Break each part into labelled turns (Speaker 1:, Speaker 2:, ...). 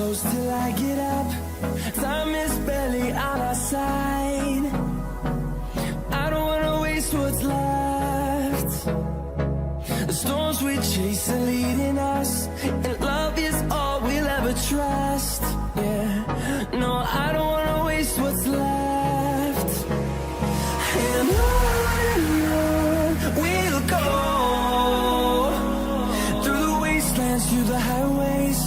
Speaker 1: close till I get up. Time is barely on our side. I don't wanna waste what's left. The storms we chase are leading us, and love is all we'll ever trust. Yeah, no, I don't wanna waste what's left. And on we'll go, through the wastelands, through the highways,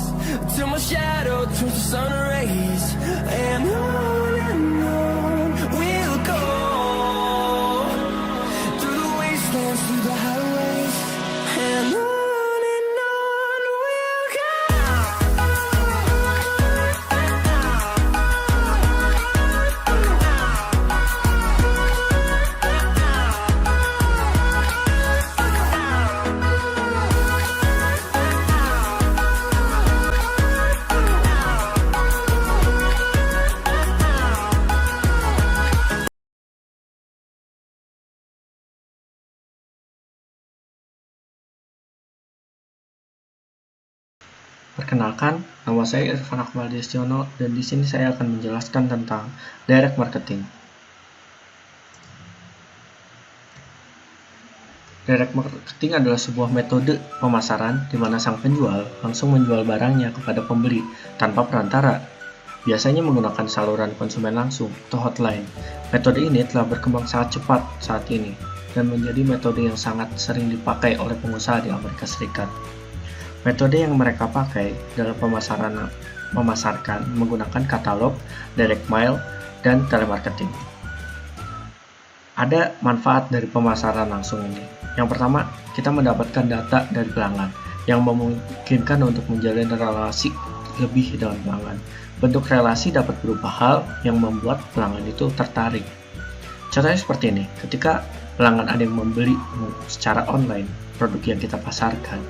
Speaker 1: till my shadow turns to sun rays. And on we'll go, through the wastelands, through the highways, and on we'll go.
Speaker 2: Perkenalkan, nama saya Irfan Akmal Destiono dan di sini saya akan menjelaskan tentang direct marketing. Direct marketing adalah sebuah metode pemasaran di mana sang penjual langsung menjual barangnya kepada pembeli tanpa perantara. Biasanya menggunakan saluran konsumen langsung atau hotline. Metode ini telah berkembang sangat cepat saat ini dan menjadi metode yang sangat sering dipakai oleh pengusaha di Amerika Serikat. Metode yang mereka pakai dalam memasarkan menggunakan katalog, direct mail, dan telemarketing. Ada manfaat dari pemasaran langsung ini. Yang pertama, kita mendapatkan data dari pelanggan yang memungkinkan untuk menjalin relasi lebih dengan pelanggan. Bentuk relasi dapat berupa hal yang membuat pelanggan itu tertarik. Contohnya seperti ini, ketika pelanggan ada yang membeli secara online produk yang kita pasarkan,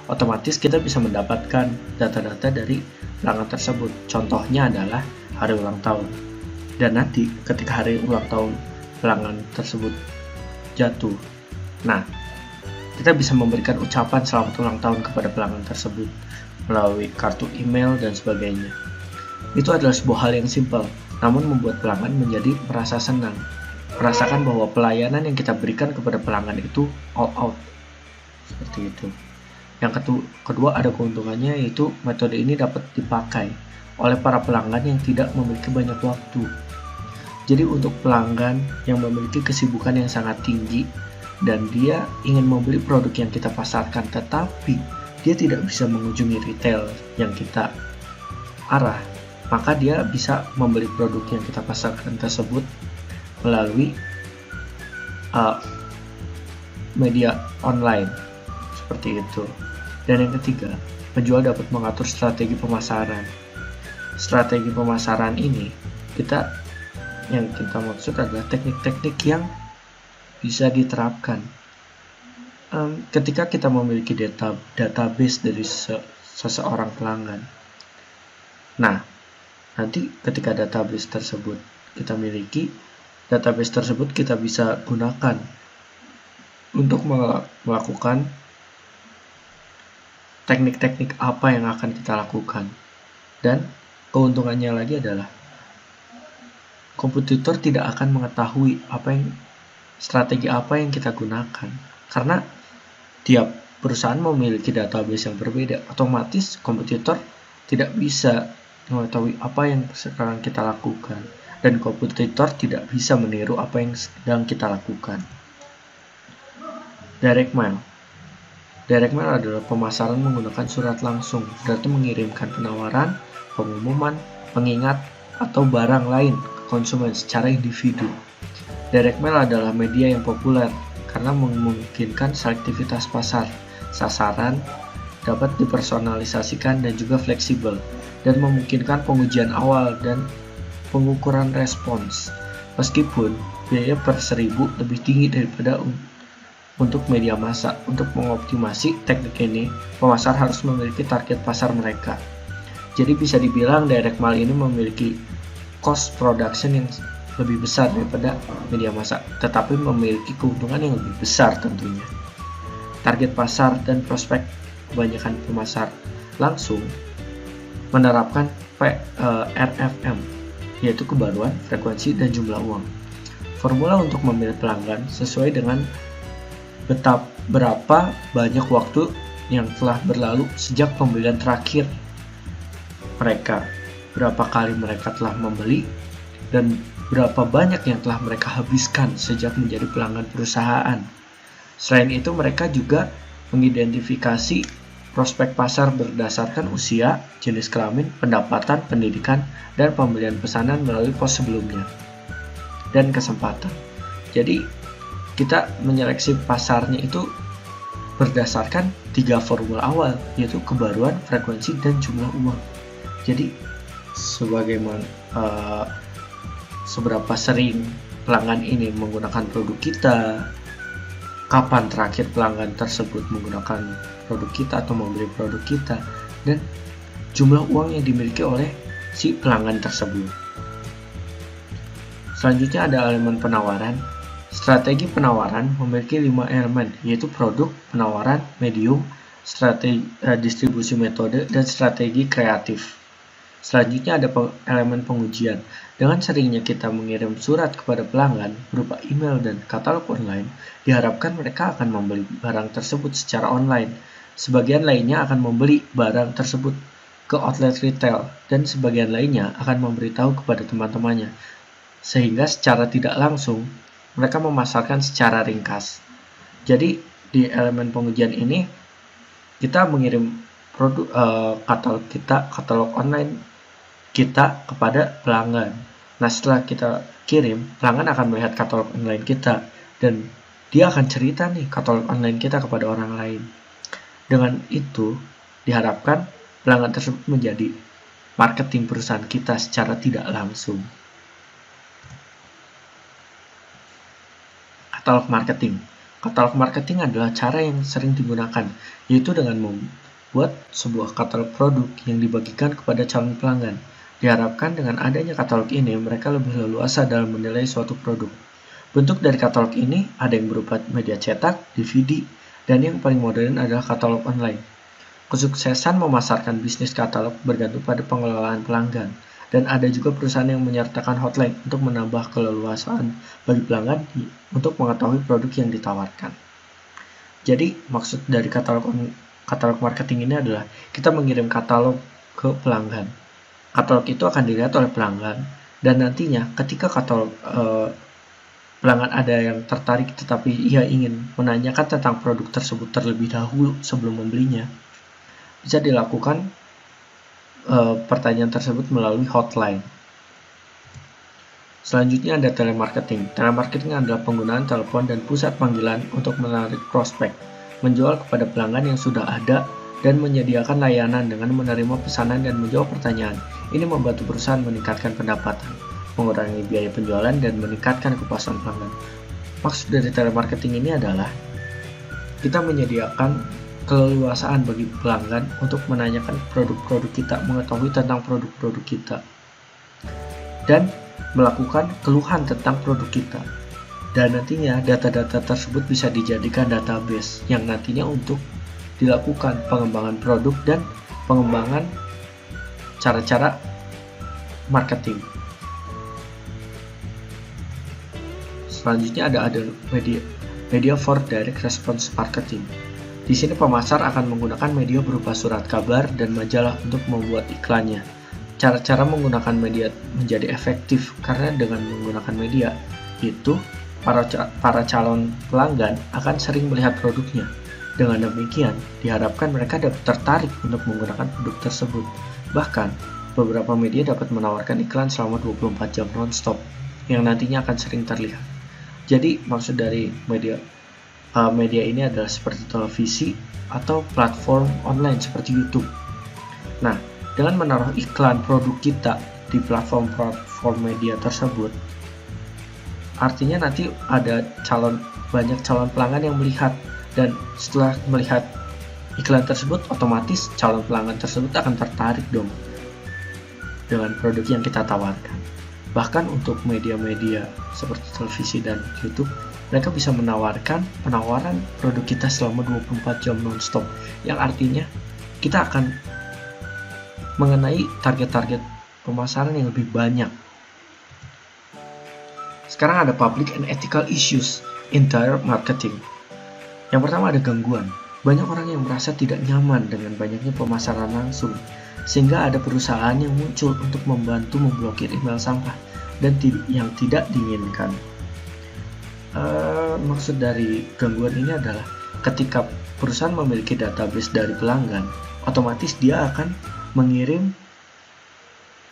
Speaker 2: otomatis kita bisa mendapatkan data-data dari pelanggan tersebut. Contohnya adalah hari ulang tahun. Dan nanti ketika hari ulang tahun pelanggan tersebut jatuh, nah, kita bisa memberikan ucapan selamat ulang tahun kepada pelanggan tersebut melalui kartu email dan sebagainya. Itu adalah sebuah hal yang simpel, namun membuat pelanggan menjadi merasa senang, merasakan bahwa pelayanan yang kita berikan kepada pelanggan itu all out. Seperti itu. Yang kedua ada keuntungannya, yaitu metode ini dapat dipakai oleh para pelanggan yang tidak memiliki banyak waktu. Jadi untuk pelanggan yang memiliki kesibukan yang sangat tinggi dan dia ingin membeli produk yang kita pasarkan tetapi dia tidak bisa mengunjungi retail yang kita arah, maka dia bisa membeli produk yang kita pasarkan tersebut melalui media online. Seperti itu. Dan yang ketiga, penjual dapat mengatur strategi pemasaran. Strategi pemasaran ini yang kita maksud adalah teknik-teknik yang bisa diterapkan. Ketika kita memiliki database dari seseorang pelanggan. Nah, nanti ketika database tersebut kita miliki, database tersebut kita bisa gunakan untuk melakukan teknik-teknik apa yang akan kita lakukan. Dan keuntungannya lagi adalah kompetitor tidak akan mengetahui strategi apa yang kita gunakan, karena tiap perusahaan memiliki database yang berbeda. Otomatis kompetitor tidak bisa mengetahui apa yang sekarang kita lakukan, dan kompetitor tidak bisa meniru apa yang sedang kita lakukan. Direct mail. Direct mail adalah pemasaran menggunakan surat langsung, berarti mengirimkan penawaran, pengumuman, pengingat, atau barang lain ke konsumen secara individu. Direct mail adalah media yang populer karena memungkinkan selektivitas pasar, sasaran, dapat dipersonalisasikan dan juga fleksibel, dan memungkinkan pengujian awal dan pengukuran respons. Meskipun biaya per 1000 lebih tinggi daripada untuk media massa. Untuk mengoptimasi teknik ini, pemasar harus memiliki target pasar mereka. Jadi bisa dibilang direct mail ini memiliki cost production yang lebih besar daripada media massa, tetapi memiliki keuntungan yang lebih besar tentunya. Target pasar dan prospek kebanyakan pemasar langsung menerapkan RFM, yaitu kebaruan, frekuensi, dan jumlah uang. Formula untuk memilih pelanggan sesuai dengan berapa banyak waktu yang telah berlalu sejak pembelian terakhir mereka, berapa kali mereka telah membeli, dan berapa banyak yang telah mereka habiskan sejak menjadi pelanggan perusahaan. Selain itu, mereka juga mengidentifikasi prospek pasar berdasarkan usia, jenis kelamin, pendapatan, pendidikan, dan pembelian pesanan melalui pos sebelumnya, dan kesempatan. Jadi, kita menyeleksi pasarnya itu berdasarkan 3 formula awal, yaitu kebaruan, frekuensi, dan jumlah uang. Jadi, seberapa sering pelanggan ini menggunakan produk kita, kapan terakhir pelanggan tersebut menggunakan produk kita atau membeli produk kita, dan jumlah uang yang dimiliki oleh si pelanggan tersebut. Selanjutnya ada elemen penawaran. Strategi penawaran memiliki 5 elemen, yaitu produk, penawaran, medium, strategi distribusi metode, dan strategi kreatif. Selanjutnya ada elemen pengujian. Dengan seringnya kita mengirim surat kepada pelanggan berupa email dan katalog online, diharapkan mereka akan membeli barang tersebut secara online. Sebagian lainnya akan membeli barang tersebut ke outlet retail, dan sebagian lainnya akan memberitahu kepada teman-temannya. Sehingga secara tidak langsung, mereka memasarkan secara ringkas. Jadi, di elemen pengujian ini, kita mengirim katalog online kita kepada pelanggan. Nah, setelah kita kirim, pelanggan akan melihat katalog online kita, dan dia akan cerita nih katalog online kita kepada orang lain. Dengan itu, diharapkan pelanggan tersebut menjadi marketing perusahaan kita secara tidak langsung. Katalog marketing. Katalog marketing adalah cara yang sering digunakan, yaitu dengan membuat sebuah katalog produk yang dibagikan kepada calon pelanggan. Diharapkan dengan adanya katalog ini, mereka lebih leluasa dalam menilai suatu produk. Bentuk dari katalog ini ada yang berupa media cetak, DVD, dan yang paling modern adalah katalog online. Kesuksesan memasarkan bisnis katalog bergantung pada pengelolaan pelanggan, dan ada juga perusahaan yang menyertakan hotline untuk menambah keleluasaan bagi pelanggan untuk mengetahui produk yang ditawarkan. Jadi, maksud dari katalog marketing ini adalah kita mengirim katalog ke pelanggan. Katalog itu akan dilihat oleh pelanggan, dan nantinya ketika pelanggan ada yang tertarik tetapi ia ingin menanyakan tentang produk tersebut terlebih dahulu sebelum membelinya, bisa dilakukan pertanyaan tersebut melalui hotline. Selanjutnya ada telemarketing. Telemarketing adalah penggunaan telepon dan pusat panggilan untuk menarik prospek, menjual kepada pelanggan yang sudah ada, dan menyediakan layanan dengan menerima pesanan dan menjawab pertanyaan. Ini membantu perusahaan meningkatkan pendapatan, mengurangi biaya penjualan, dan meningkatkan kepuasan pelanggan. Maksud dari telemarketing ini adalah kita menyediakan keleluasaan bagi pelanggan untuk menanyakan produk-produk kita, mengetahui tentang produk-produk kita, dan melakukan keluhan tentang produk kita. Dan nantinya data-data tersebut bisa dijadikan database yang nantinya untuk dilakukan pengembangan produk dan pengembangan cara-cara marketing. Selanjutnya ada media for direct response marketing. Di sini pemasar akan menggunakan media berupa surat kabar dan majalah untuk membuat iklannya. Cara-cara menggunakan media menjadi efektif karena dengan menggunakan media itu para calon pelanggan akan sering melihat produknya. Dengan demikian, diharapkan mereka dapat tertarik untuk menggunakan produk tersebut. Bahkan, beberapa media dapat menawarkan iklan selama 24 jam non-stop, yang nantinya akan sering terlihat. Jadi, maksud dari media ini adalah seperti televisi atau platform online seperti YouTube. Nah, dengan menaruh iklan produk kita di platform media tersebut, artinya nanti ada banyak calon pelanggan yang melihat. Dan setelah melihat iklan tersebut, otomatis calon pelanggan tersebut akan tertarik dong dengan produk yang kita tawarkan. Bahkan untuk media-media seperti televisi dan YouTube, mereka bisa menawarkan penawaran produk kita selama 24 jam non-stop, yang artinya kita akan mengenai target-target pemasaran yang lebih banyak. Sekarang ada public and ethical issues in direct marketing. Yang pertama ada gangguan. Banyak orang yang merasa tidak nyaman dengan banyaknya pemasaran langsung, sehingga ada perusahaan yang muncul untuk membantu memblokir email sampah dan yang tidak diinginkan. Maksud dari gangguan ini adalah ketika perusahaan memiliki database dari pelanggan, otomatis dia akan mengirim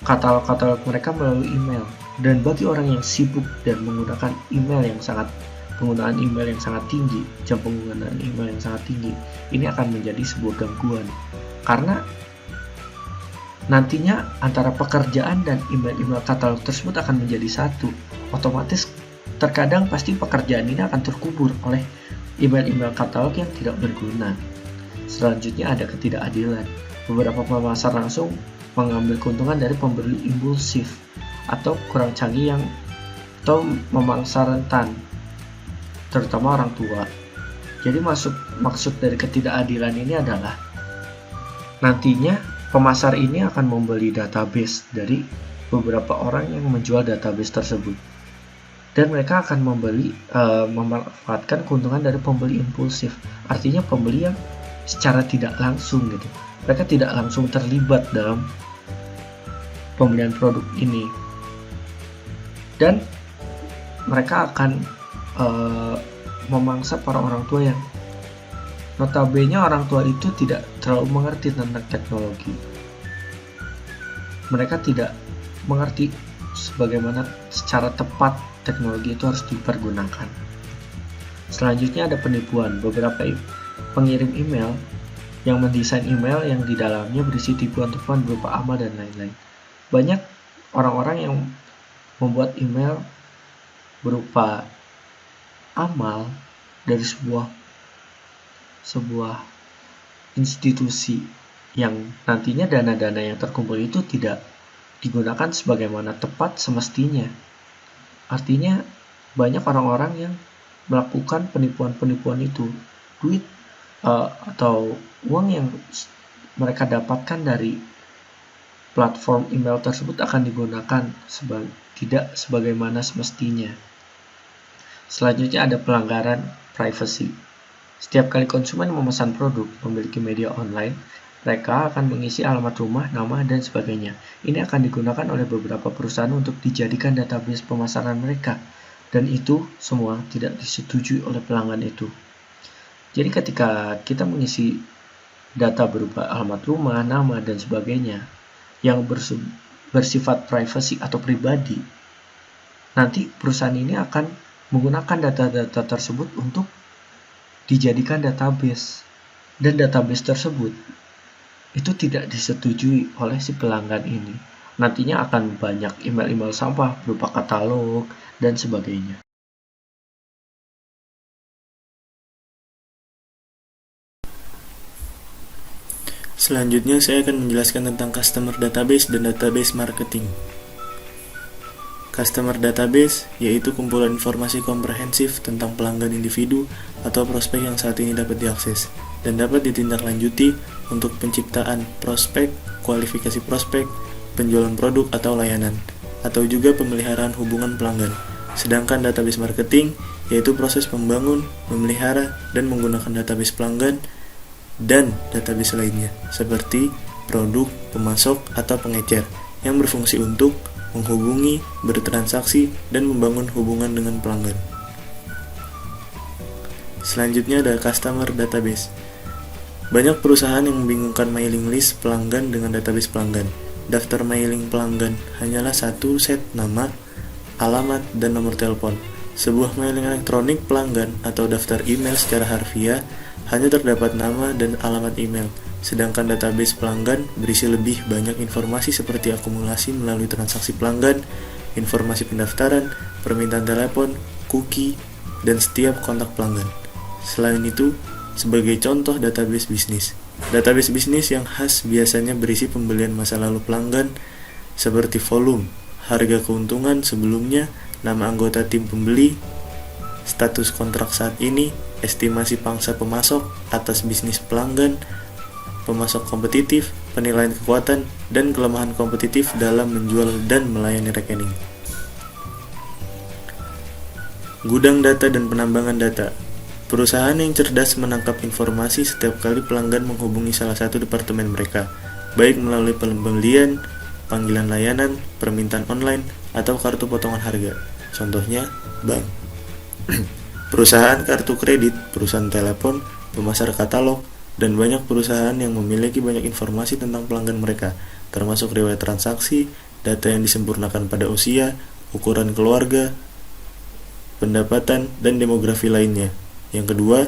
Speaker 2: katalog-katalog mereka melalui email. Dan bagi orang yang sibuk dan menggunakan penggunaan email yang sangat tinggi, jam penggunaan email yang sangat tinggi, ini akan menjadi sebuah gangguan. Karena nantinya antara pekerjaan dan email-email katalog tersebut akan menjadi satu. Otomatis terkadang pasti pekerjaan ini akan terkubur oleh email-email katalog yang tidak berguna. Selanjutnya ada ketidakadilan. Beberapa pemasar langsung mengambil keuntungan dari pembeli impulsif atau kurang canggih atau memangsa rentan, terutama orang tua. Jadi maksud dari ketidakadilan ini adalah nantinya pemasar ini akan membeli database dari beberapa orang yang menjual database tersebut, dan mereka akan memanfaatkan keuntungan dari pembeli impulsif. Artinya pembeli yang secara tidak langsung gitu, mereka tidak langsung terlibat dalam pembelian produk ini, dan mereka akan memangsa para orang tua yang notabene orang tua itu tidak terlalu mengerti tentang teknologi. Mereka tidak mengerti sebagaimana secara tepat teknologi itu harus dipergunakan. Selanjutnya ada penipuan. Beberapa pengirim email yang mendesain email yang di dalamnya berisi tipuan-tipuan berupa amal dan lain-lain. Banyak orang-orang yang membuat email berupa amal dari sebuah institusi yang nantinya dana-dana yang terkumpul itu tidak digunakan sebagaimana tepat semestinya. Artinya banyak orang-orang yang melakukan penipuan-penipuan itu. Duit atau uang yang mereka dapatkan dari platform email tersebut akan digunakan tidak sebagaimana semestinya. Selanjutnya ada pelanggaran privacy. Setiap kali konsumen memesan produk memiliki media online, mereka akan mengisi alamat rumah, nama, dan sebagainya. Ini akan digunakan oleh beberapa perusahaan untuk dijadikan database pemasaran mereka, dan itu semua tidak disetujui oleh pelanggan itu. Jadi ketika kita mengisi data berupa alamat rumah, nama, dan sebagainya yang bersifat privacy atau pribadi, nanti perusahaan ini akan menggunakan data-data tersebut untuk dijadikan database, dan database tersebut itu tidak disetujui oleh si pelanggan ini. Nantinya akan banyak email-email sampah berupa katalog dan sebagainya.
Speaker 3: Selanjutnya saya akan menjelaskan tentang customer database dan database marketing. Customer database yaitu kumpulan informasi komprehensif tentang pelanggan individu atau prospek yang saat ini dapat diakses dan dapat ditindaklanjuti untuk penciptaan prospek, kualifikasi prospek, penjualan produk atau layanan, atau juga pemeliharaan hubungan pelanggan. Sedangkan database marketing yaitu proses membangun, memelihara, dan menggunakan database pelanggan dan database lainnya seperti produk, pemasok, atau pengecer yang berfungsi untuk menghubungi, bertransaksi, dan membangun hubungan dengan pelanggan. Selanjutnya ada customer database. Banyak perusahaan yang membingungkan mailing list pelanggan dengan database pelanggan. Daftar mailing pelanggan hanyalah satu set nama, alamat, dan nomor telepon. Sebuah mailing elektronik pelanggan atau daftar email secara harfiah hanya terdapat nama dan alamat email, sedangkan database pelanggan berisi lebih banyak informasi seperti akumulasi melalui transaksi pelanggan, informasi pendaftaran, permintaan telepon, cookie, dan setiap kontak pelanggan. Selain itu, sebagai contoh database bisnis. Database bisnis yang khas biasanya berisi pembelian masa lalu pelanggan seperti volume, harga keuntungan sebelumnya, nama anggota tim pembeli, status kontrak saat ini, estimasi pangsa pemasok atas bisnis pelanggan, pemasok kompetitif, penilaian kekuatan, dan kelemahan kompetitif dalam menjual dan melayani rekening. Gudang data dan penambangan data. Perusahaan yang cerdas menangkap informasi setiap kali pelanggan menghubungi salah satu departemen mereka, baik melalui pembelian, panggilan layanan, permintaan online, atau kartu potongan harga. Contohnya, bank. Perusahaan kartu kredit, perusahaan telepon, pemasar katalog, dan banyak perusahaan yang memiliki banyak informasi tentang pelanggan mereka, termasuk riwayat transaksi, data yang disempurnakan pada usia, ukuran keluarga, pendapatan, dan demografi lainnya. Yang kedua,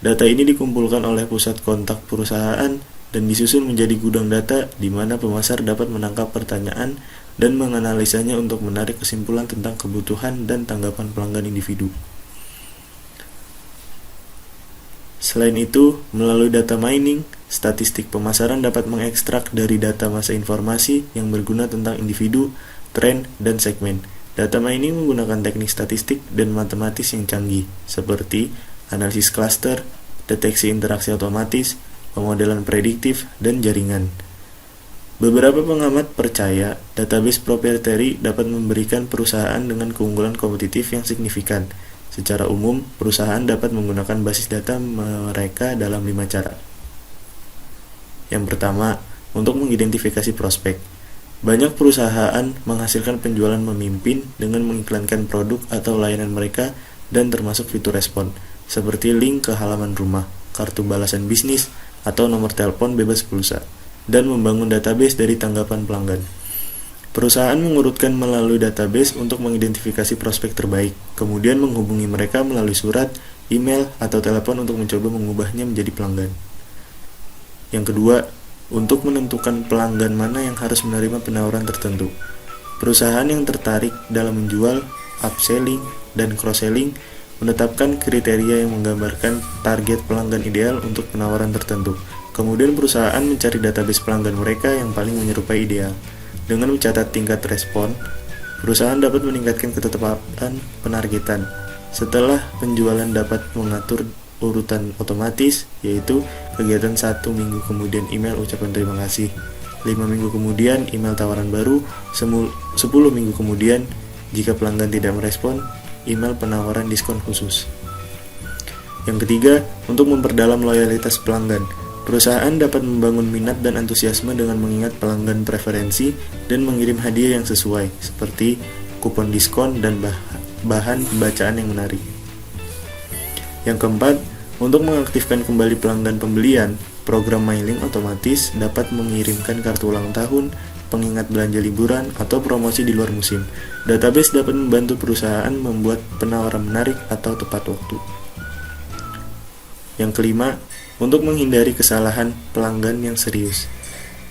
Speaker 3: data ini dikumpulkan oleh pusat kontak perusahaan dan disusun menjadi gudang data di mana pemasar dapat menangkap pertanyaan dan menganalisanya untuk menarik kesimpulan tentang kebutuhan dan tanggapan pelanggan individu. Selain itu, melalui data mining, statistik pemasaran dapat mengekstrak dari data masa informasi yang berguna tentang individu, tren, dan segmen. Data mining menggunakan teknik statistik dan matematis yang canggih, seperti analisis klaster, deteksi interaksi otomatis, pemodelan prediktif, dan jaringan. Beberapa pengamat percaya database proprietary dapat memberikan perusahaan dengan keunggulan kompetitif yang signifikan. Secara umum, perusahaan dapat menggunakan basis data mereka dalam 5 cara. Yang pertama, untuk mengidentifikasi prospek. Banyak perusahaan menghasilkan penjualan memimpin dengan mengiklankan produk atau layanan mereka dan termasuk fitur respon, seperti link ke halaman rumah, kartu balasan bisnis, atau nomor telepon bebas pulsa, dan membangun database dari tanggapan pelanggan. Perusahaan mengurutkan melalui database untuk mengidentifikasi prospek terbaik, kemudian menghubungi mereka melalui surat, email, atau telepon untuk mencoba mengubahnya menjadi pelanggan. Yang kedua, untuk menentukan pelanggan mana yang harus menerima penawaran tertentu. Perusahaan yang tertarik dalam menjual, upselling, dan cross-selling menetapkan kriteria yang menggambarkan target pelanggan ideal untuk penawaran tertentu. Kemudian perusahaan mencari database pelanggan mereka yang paling menyerupai ideal. Dengan mencatat tingkat respon, perusahaan dapat meningkatkan ketetapan penargetan. Setelah penjualan dapat mengatur urutan otomatis, yaitu kegiatan 1 minggu kemudian email ucapan terima kasih, 5 minggu kemudian email tawaran baru, 10 minggu kemudian jika pelanggan tidak merespon, email penawaran diskon khusus. Yang ketiga, untuk memperdalam loyalitas pelanggan. Perusahaan dapat membangun minat dan antusiasme dengan mengingat pelanggan preferensi dan mengirim hadiah yang sesuai, seperti kupon diskon dan bahan bacaan yang menarik. Yang keempat, untuk mengaktifkan kembali pelanggan pembelian, program mailing otomatis dapat mengirimkan kartu ulang tahun, pengingat belanja liburan, atau promosi di luar musim. Database dapat membantu perusahaan membuat penawaran menarik atau tepat waktu. Yang kelima, untuk menghindari kesalahan pelanggan yang serius.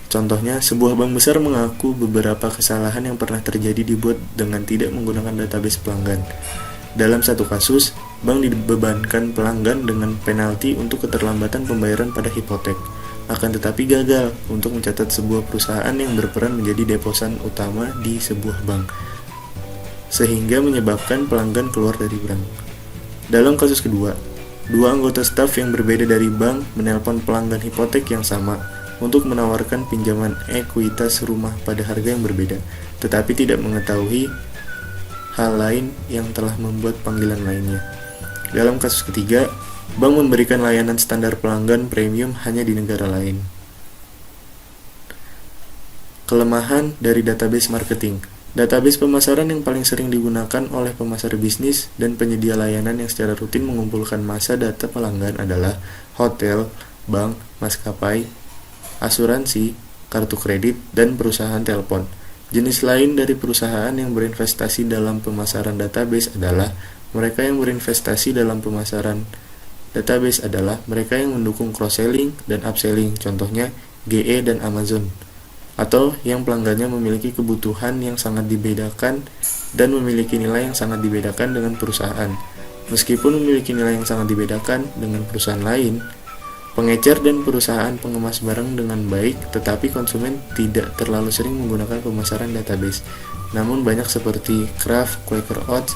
Speaker 3: Contohnya, sebuah bank besar mengaku beberapa kesalahan yang pernah terjadi dibuat dengan tidak menggunakan database pelanggan. Dalam satu kasus, bank dibebankan pelanggan dengan penalti untuk keterlambatan pembayaran pada hipotek, akan tetapi gagal untuk mencatat sebuah perusahaan yang berperan menjadi deposan utama di sebuah bank, sehingga menyebabkan pelanggan keluar dari bank. Dalam kasus kedua, 2 anggota staf yang berbeda dari bank menelpon pelanggan hipotek yang sama untuk menawarkan pinjaman ekuitas rumah pada harga yang berbeda, tetapi tidak mengetahui hal lain yang telah membuat panggilan lainnya. Dalam kasus ketiga, bank memberikan layanan standar pelanggan premium hanya di negara lain. Kelemahan dari database marketing. Database pemasaran yang paling sering digunakan oleh pemasar bisnis dan penyedia layanan yang secara rutin mengumpulkan massa data pelanggan adalah hotel, bank, maskapai, asuransi, kartu kredit, dan perusahaan telepon. Jenis lain dari perusahaan yang berinvestasi dalam pemasaran database adalah mereka yang berinvestasi dalam pemasaran database adalah mereka yang mendukung cross-selling dan upselling, contohnya GE dan Amazon, atau yang pelanggannya memiliki kebutuhan yang sangat dibedakan dan memiliki nilai yang sangat dibedakan dengan perusahaan. Meskipun memiliki nilai yang sangat dibedakan dengan perusahaan lain, pengecer dan perusahaan pengemas barang dengan baik, tetapi konsumen tidak terlalu sering menggunakan pemasaran database. Namun banyak seperti Kraft, Quaker Oats,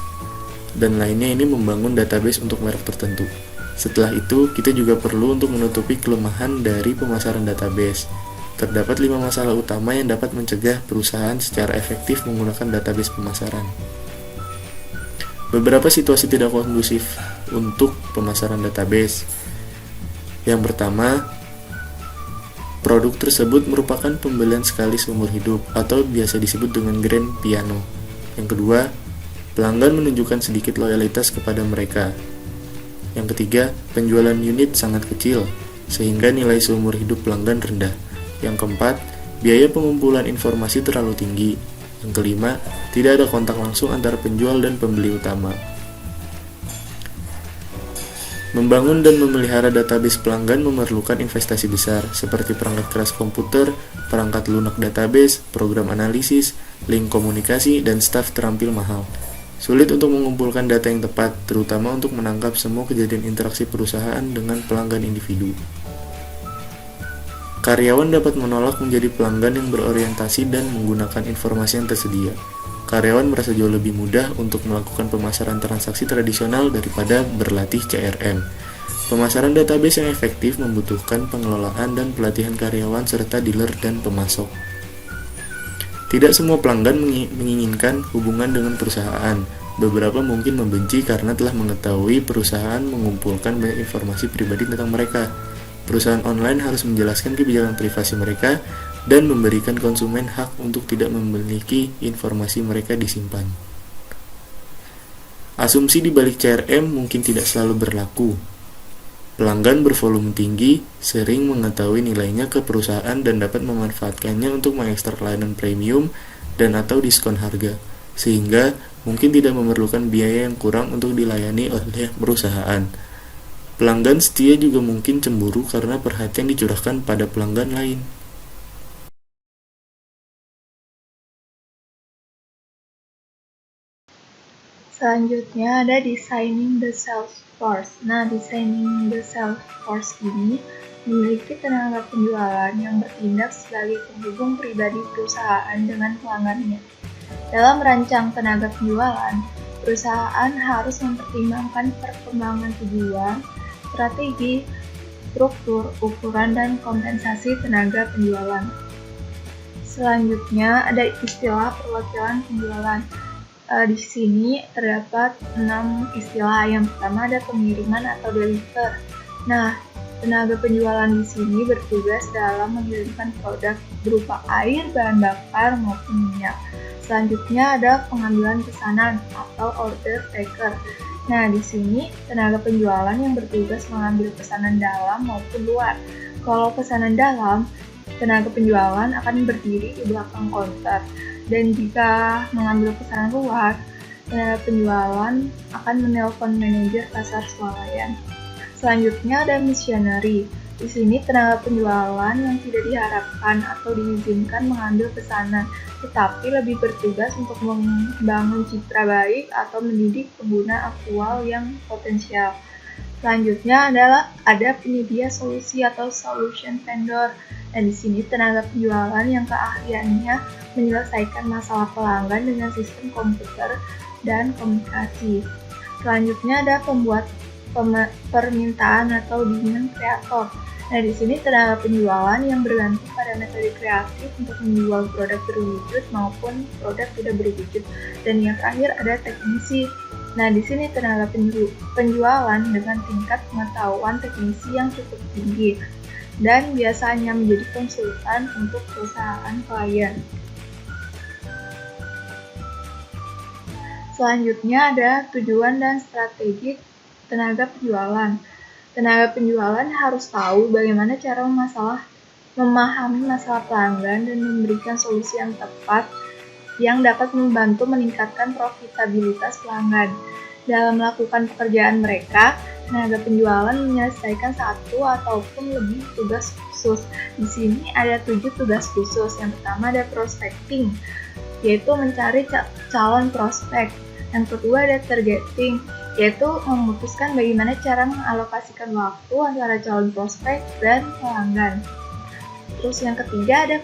Speaker 3: dan lainnya ini membangun database untuk merek tertentu. Setelah itu, kita juga perlu untuk menutupi kelemahan dari pemasaran database. Terdapat 5 masalah utama yang dapat mencegah perusahaan secara efektif menggunakan database pemasaran. Beberapa situasi tidak kondusif untuk pemasaran database. Yang pertama, produk tersebut merupakan pembelian sekali seumur hidup atau biasa disebut dengan grand piano. Yang kedua, pelanggan menunjukkan sedikit loyalitas kepada mereka. Yang ketiga, penjualan unit sangat kecil, sehingga nilai seumur hidup pelanggan rendah. Yang keempat, biaya pengumpulan informasi terlalu tinggi. Yang kelima, tidak ada kontak langsung antara penjual dan pembeli utama. Membangun dan memelihara database pelanggan memerlukan investasi besar, seperti perangkat keras komputer, perangkat lunak database, program analisis, link komunikasi, dan staf terampil mahal. Sulit untuk mengumpulkan data yang tepat, terutama untuk menangkap semua kejadian interaksi perusahaan dengan pelanggan individu. Karyawan dapat menolak menjadi pelanggan yang berorientasi dan menggunakan informasi yang tersedia. Karyawan merasa jauh lebih mudah untuk melakukan pemasaran transaksi tradisional daripada berlatih CRM. Pemasaran database yang efektif membutuhkan pengelolaan dan pelatihan karyawan serta dealer dan pemasok. Tidak semua pelanggan menginginkan hubungan dengan perusahaan. Beberapa mungkin membenci karena telah mengetahui perusahaan mengumpulkan banyak informasi pribadi tentang mereka. Perusahaan online harus menjelaskan kebijakan privasi mereka dan memberikan konsumen hak untuk tidak memiliki informasi mereka disimpan. Asumsi di balik CRM mungkin tidak selalu berlaku. Pelanggan bervolume tinggi sering mengetahui nilainya ke perusahaan dan dapat memanfaatkannya untuk mengekstrak layanan premium dan atau diskon harga, sehingga mungkin tidak memerlukan biaya yang kurang untuk dilayani oleh perusahaan. Pelanggan setia juga mungkin cemburu karena perhatian dicurahkan pada pelanggan lain.
Speaker 4: Selanjutnya ada designing the sales force. Nah, designing the sales force ini memiliki tenaga penjualan yang bertindak sebagai penghubung pribadi perusahaan dengan pelanggannya. Dalam merancang tenaga penjualan, perusahaan harus mempertimbangkan perkembangan tujuan, strategi, struktur, ukuran, dan kompensasi tenaga penjualan. Selanjutnya ada istilah perwakilan penjualan. Di sini terdapat 6 istilah. Yang pertama ada pengiriman atau deliver. Nah, tenaga penjualan di sini bertugas dalam mengirimkan produk berupa air, bahan bakar, maupun minyak. Selanjutnya ada pengambilan pesanan atau order taker. Nah, di sini tenaga penjualan yang bertugas mengambil pesanan dalam maupun luar. Kalau pesanan dalam, tenaga penjualan akan berdiri di belakang counter. Dan jika mengambil pesanan luar, tenaga penjualan akan menelpon manajer pasar swalayan. Selanjutnya ada missionary. Di sini tenaga penjualan yang tidak diharapkan atau diizinkan mengambil pesanan, tetapi lebih bertugas untuk membangun citra baik atau mendidik pengguna aktual yang potensial. Selanjutnya adalah ada penyedia solusi atau solution vendor. Dan di sini tenaga penjualan yang keahliannya menyelesaikan masalah pelanggan dengan sistem komputer dan komunikasi. Selanjutnya ada pembuat permintaan atau demand creator. Nah, di sini tenaga penjualan yang bergantung pada metode kreatif untuk menjual produk berwujud maupun produk tidak berwujud. Dan yang terakhir ada teknisi. Nah, di sini tenaga penjualan dengan tingkat pengetahuan teknisi yang cukup tinggi dan biasanya menjadi konsultan untuk perusahaan klien. Selanjutnya ada tujuan dan strategi tenaga penjualan. Tenaga penjualan harus tahu bagaimana cara memahami masalah pelanggan dan memberikan solusi yang tepat yang dapat membantu meningkatkan profitabilitas pelanggan. Dalam melakukan pekerjaan mereka, tenaga penjualan menyelesaikan satu ataupun lebih tugas khusus. Di sini ada 7 tugas khusus. Yang pertama ada prospecting, yaitu mencari calon prospek. Yang kedua ada targeting, yaitu memutuskan bagaimana cara mengalokasikan waktu antara calon prospek dan pelanggan. Terus yang ketiga ada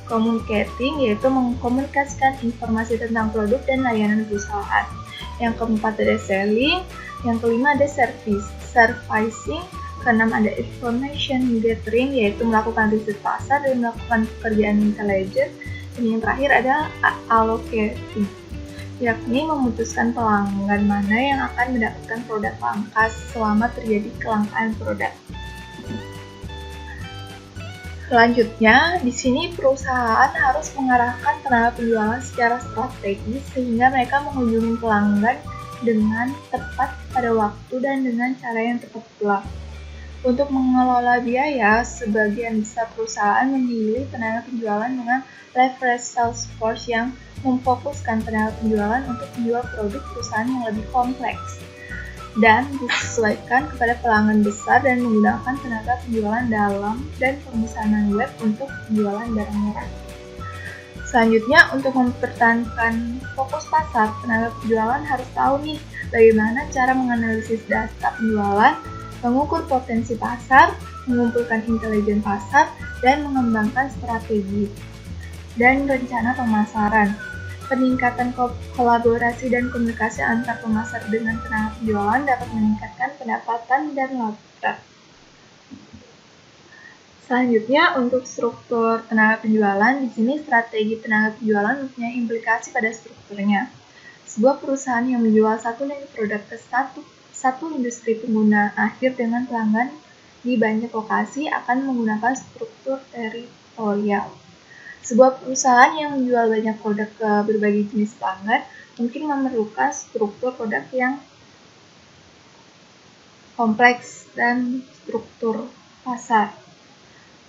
Speaker 4: communicating, yaitu mengkomunikasikan informasi tentang produk dan layanan perusahaan. Yang keempat ada selling, Yang kelima ada servicing. Keenam ada information gathering, yaitu melakukan riset pasar dan melakukan pekerjaan intelijen. Dan yang terakhir ada allocating, yakni memutuskan pelanggan mana yang akan mendapatkan produk pangkas selama terjadi kelangkaan produk. Selanjutnya, di sini perusahaan harus mengarahkan tenaga penjualan secara strategis sehingga mereka mengunjungi pelanggan dengan tepat pada waktu dan dengan cara yang tepat pula. Untuk mengelola biaya, sebagian besar perusahaan memilih tenaga penjualan dengan leverage sales force yang memfokuskan tenaga penjualan untuk menjual produk perusahaan yang lebih kompleks dan disesuaikan kepada pelanggan besar dan menggunakan tenaga penjualan dalam dan pemesanan web untuk penjualan barang murah. Selanjutnya, untuk mempertahankan fokus pasar, tenaga penjualan harus tahu nih bagaimana cara menganalisis data penjualan, mengukur potensi pasar, mengumpulkan intelijen pasar, dan mengembangkan strategi dan rencana pemasaran. Peningkatan kolaborasi dan komunikasi antar pemasar dengan tenaga penjualan dapat meningkatkan pendapatan dan laba. Selanjutnya, untuk struktur tenaga penjualan, di sini strategi tenaga penjualan mempunyai implikasi pada strukturnya. Sebuah perusahaan yang menjual satu unit produk ke satu industri pengguna akhir dengan pelanggan di banyak lokasi akan menggunakan struktur teritorial. Sebuah perusahaan yang menjual banyak produk ke berbagai jenis pelanggan mungkin memerlukan struktur produk yang kompleks dan struktur pasar.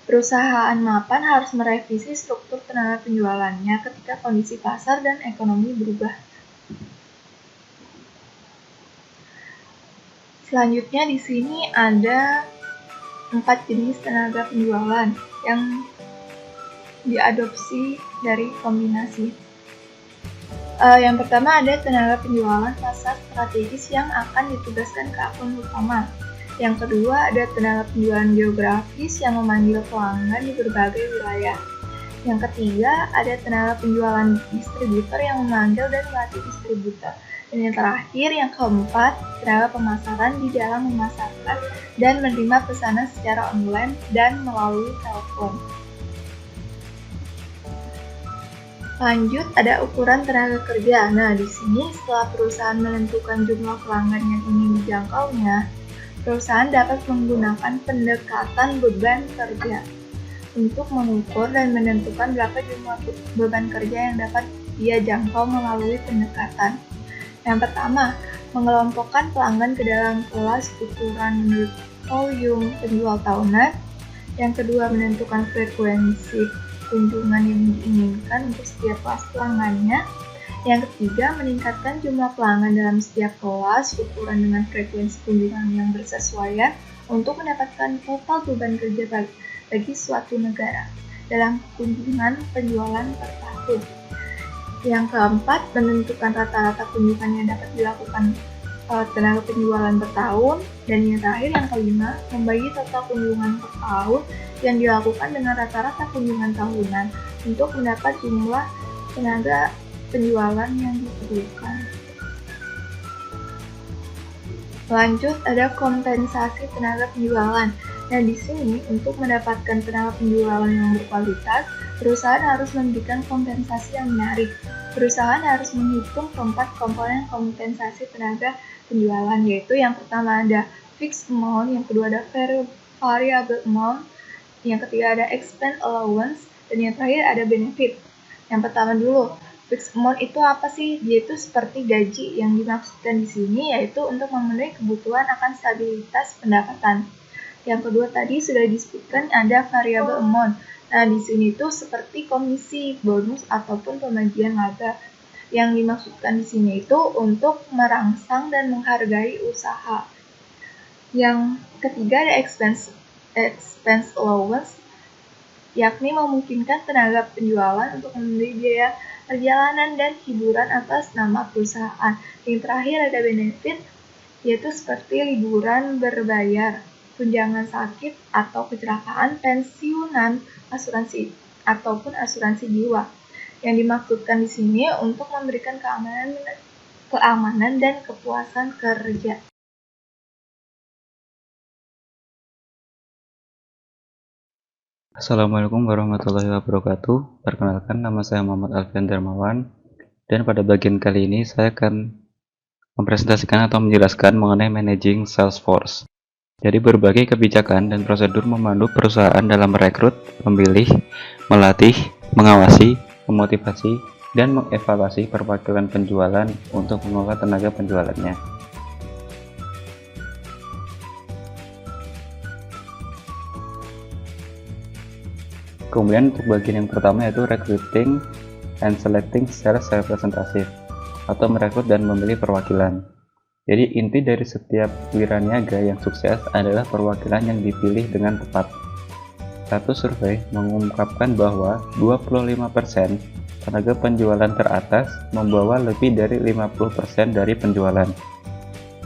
Speaker 4: Perusahaan mapan harus merevisi struktur tenaga penjualannya ketika kondisi pasar dan ekonomi berubah. Selanjutnya di sini ada 4 jenis tenaga penjualan yang diadopsi dari kombinasi. Yang pertama ada tenaga penjualan pasar strategis yang akan ditugaskan ke akun utama. Yang kedua ada tenaga penjualan geografis yang memanggil pelanggan di berbagai wilayah. Yang ketiga ada tenaga penjualan distributor yang memanggil dan melatih distributor. Dan yang terakhir, yang keempat, tenaga pemasaran di dalam memasarkan dan menerima pesanan secara online dan melalui telepon. Lanjut, ada ukuran tenaga kerja. Nah, di sini setelah perusahaan menentukan jumlah pelanggan yang ingin dijangkaunya, perusahaan dapat menggunakan pendekatan beban kerja untuk mengukur dan menentukan berapa jumlah beban kerja yang dapat dia jangkau melalui pendekatan. Yang pertama, mengelompokkan pelanggan ke dalam kelas ukuran menurut volume penjual tahunan. Yang kedua, menentukan frekuensi kunjungan yang diinginkan untuk setiap kelas pelanggannya. Yang ketiga, meningkatkan jumlah pelanggan dalam setiap kelas ukuran dengan frekuensi kunjungan yang bersesuaian untuk mendapatkan total beban kerja bagi suatu negara dalam kunjungan penjualan per tahun. Yang keempat, menentukan rata-rata kunjungan yang dapat dilakukan tenaga penjualan per tahun. Dan yang terakhir, yang kelima, membagi total kunjungan per tahun yang dilakukan dengan rata-rata kunjungan tahunan untuk mendapat jumlah tenaga penjualan yang diperlukan. Lanjut, ada kompensasi tenaga penjualan. Nah, di sini untuk mendapatkan tenaga penjualan yang berkualitas, perusahaan harus memberikan kompensasi yang menarik. Perusahaan harus menghitung 4 komponen kompensasi tenaga penjualan, yaitu yang pertama ada fixed amount, yang kedua ada variable amount, yang ketiga ada expense allowance, dan yang terakhir ada benefit. Yang pertama dulu, fixed amount itu apa sih? Yaitu seperti gaji. Yang dimaksudkan di sini yaitu untuk memenuhi kebutuhan akan stabilitas pendapatan. Yang kedua tadi sudah disebutkan ada variable amount. Nah, di sini tuh seperti komisi, bonus ataupun pembagian laba. Yang dimaksudkan di sini itu untuk merangsang dan menghargai usaha. Yang ketiga ada expense allowance, yakni memungkinkan tenaga penjualan untuk membeli biaya perjalanan dan hiburan atas nama perusahaan. Yang terakhir ada benefit, yaitu seperti liburan berbayar, tunjangan sakit atau kecelakaan, pensiunan, asuransi ataupun asuransi jiwa. Yang dimaksudkan di sini untuk memberikan keamanan dan kepuasan kerja.
Speaker 5: Assalamualaikum warahmatullahi wabarakatuh. Perkenalkan, nama saya Muhammad Alfian Darmawan, dan pada bagian kali ini saya akan mempresentasikan atau menjelaskan mengenai managing Salesforce. Jadi berbagai kebijakan dan prosedur memandu perusahaan dalam merekrut, memilih, melatih, mengawasi, memotivasi, dan mengevaluasi perwakilan penjualan untuk mengelola tenaga penjualannya. Kemudian untuk bagian yang pertama yaitu recruiting and selecting sales representative atau merekrut dan memilih perwakilan. Jadi inti dari setiap wiraniaga yang sukses adalah perwakilan yang dipilih dengan tepat. Satu survei mengungkapkan bahwa 25% tenaga penjualan teratas membawa lebih dari 50% dari penjualan.